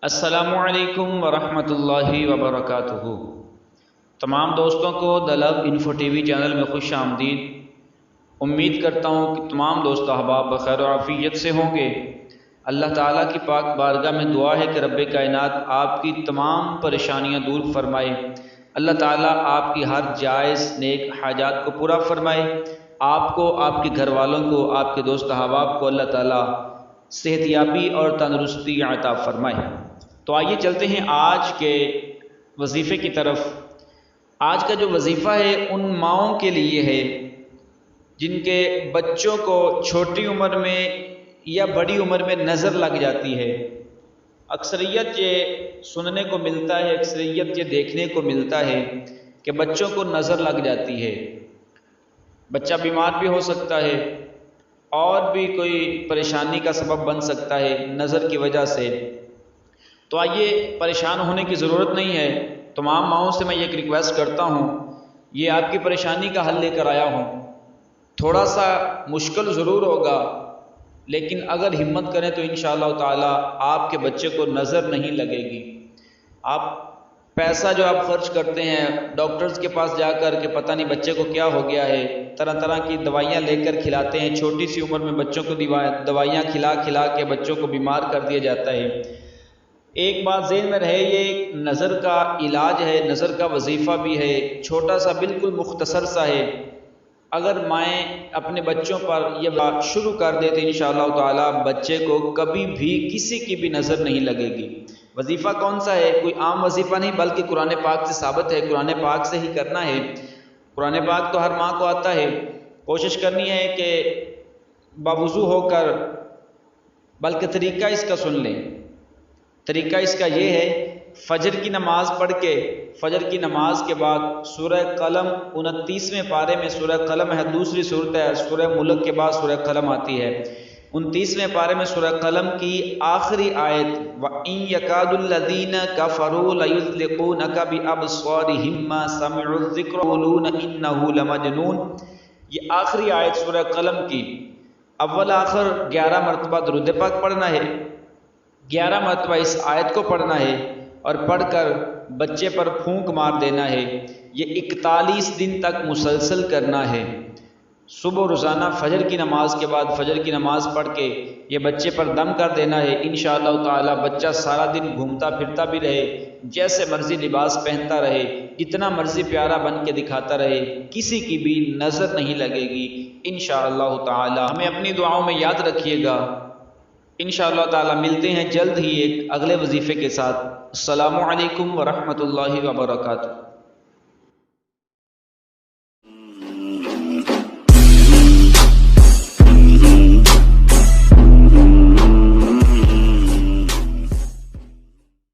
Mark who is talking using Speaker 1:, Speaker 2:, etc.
Speaker 1: السلام علیکم ورحمۃ اللہ وبرکاتہ۔ تمام دوستوں کو دلب انفو ٹی وی چینل میں خوش آمدید۔ امید کرتا ہوں کہ تمام دوست احباب بخیر و عافیت سے ہوں گے۔ اللہ تعالیٰ کی پاک بارگاہ میں دعا ہے کہ رب کائنات آپ کی تمام پریشانیاں دور فرمائے۔ اللہ تعالیٰ آپ کی ہر جائز نیک حاجات کو پورا فرمائے۔ آپ کو، آپ کے گھر والوں کو، آپ کے دوست احباب کو اللہ تعالیٰ صحت یابی اور تندرستی عطا فرمائے۔ تو آئیے چلتے ہیں آج کے وظیفے کی طرف۔ آج کا جو وظیفہ ہے ان ماؤں کے لیے ہے جن کے بچوں کو چھوٹی عمر میں یا بڑی عمر میں نظر لگ جاتی ہے۔ اکثریت یہ سننے کو ملتا ہے، اکثریت یہ دیکھنے کو ملتا ہے کہ بچوں کو نظر لگ جاتی ہے۔ بچہ بیمار بھی ہو سکتا ہے اور بھی کوئی پریشانی کا سبب بن سکتا ہے نظر کی وجہ سے۔ تو آئیے، پریشان ہونے کی ضرورت نہیں ہے۔ تمام ماؤں سے میں ایک ریکویسٹ کرتا ہوں، یہ آپ کی پریشانی کا حل لے کر آیا ہوں۔ تھوڑا سا مشکل ضرور ہوگا، لیکن اگر ہمت کریں تو انشاءاللہ تعالی آپ کے بچے کو نظر نہیں لگے گی۔ آپ پیسہ جو آپ خرچ کرتے ہیں ڈاکٹرز کے پاس جا کر کہ پتہ نہیں بچے کو کیا ہو گیا ہے، طرح طرح کی دوائیاں لے کر کھلاتے ہیں، چھوٹی سی عمر میں بچوں کو دوائیاں کھلا کھلا کے بچوں کو بیمار کر دیا جاتا ہے۔ ایک بات ذہن میں رہے، یہ ایک نظر کا علاج ہے، نظر کا وظیفہ بھی ہے، چھوٹا سا بالکل مختصر سا ہے۔ اگر مائیں اپنے بچوں پر یہ بات شروع کر دے تو انشاءاللہ تعالی بچے کو کبھی بھی کسی کی بھی نظر نہیں لگے گی۔ وظیفہ کون سا ہے؟ کوئی عام وظیفہ نہیں بلکہ قرآن پاک سے ثابت ہے، قرآن پاک سے ہی کرنا ہے۔ قرآن پاک تو ہر ماں کو آتا ہے۔ کوشش کرنی ہے کہ باوضو ہو کر، بلکہ طریقہ اس کا سن لیں۔ طریقہ اس کا یہ ہے، فجر کی نماز پڑھ کے، فجر کی نماز کے بعد سورہ قلم 29ویں پارے میں سورہ قلم ہے، دوسری صورت ہے، سورہ ملک کے بعد سورہ قلم آتی ہے۔ 29ویں پارے میں سورہ قلم کی آخری آیت وَإِن يَكَادُ الَّذِينَ كَفَرُوا لَيُزْلِقُونَكَ بِأَبْصَارِهِمْ مَا سَمِعُوا الذِّكْرَ وَيَقُولُونَ إِنَّهُ لَمَجْنُونٌ۔ یہ آخری آیت سورہ قلم کی اول آخر 11 مرتبہ درود پاک پڑھنا ہے، 11 مرتبہ اس آیت کو پڑھنا ہے اور پڑھ کر بچے پر پھونک مار دینا ہے۔ یہ 41 دن تک مسلسل کرنا ہے۔ صبح و روزانہ فجر کی نماز کے بعد فجر کی نماز پڑھ کے یہ بچے پر دم کر دینا ہے۔ انشاءاللہ تعالی بچہ سارا دن گھومتا پھرتا بھی رہے، جیسے مرضی لباس پہنتا رہے، جتنا مرضی پیارا بن کے دکھاتا رہے، کسی کی بھی نظر نہیں لگے گی انشاءاللہ تعالی۔ ہمیں اپنی دعاؤں میں یاد رکھیے گا۔ انشاءاللہ تعالی ملتے ہیں جلد ہی ایک اگلے وظیفے کے ساتھ۔ السلام علیکم ورحمۃ اللہ وبرکاتہ۔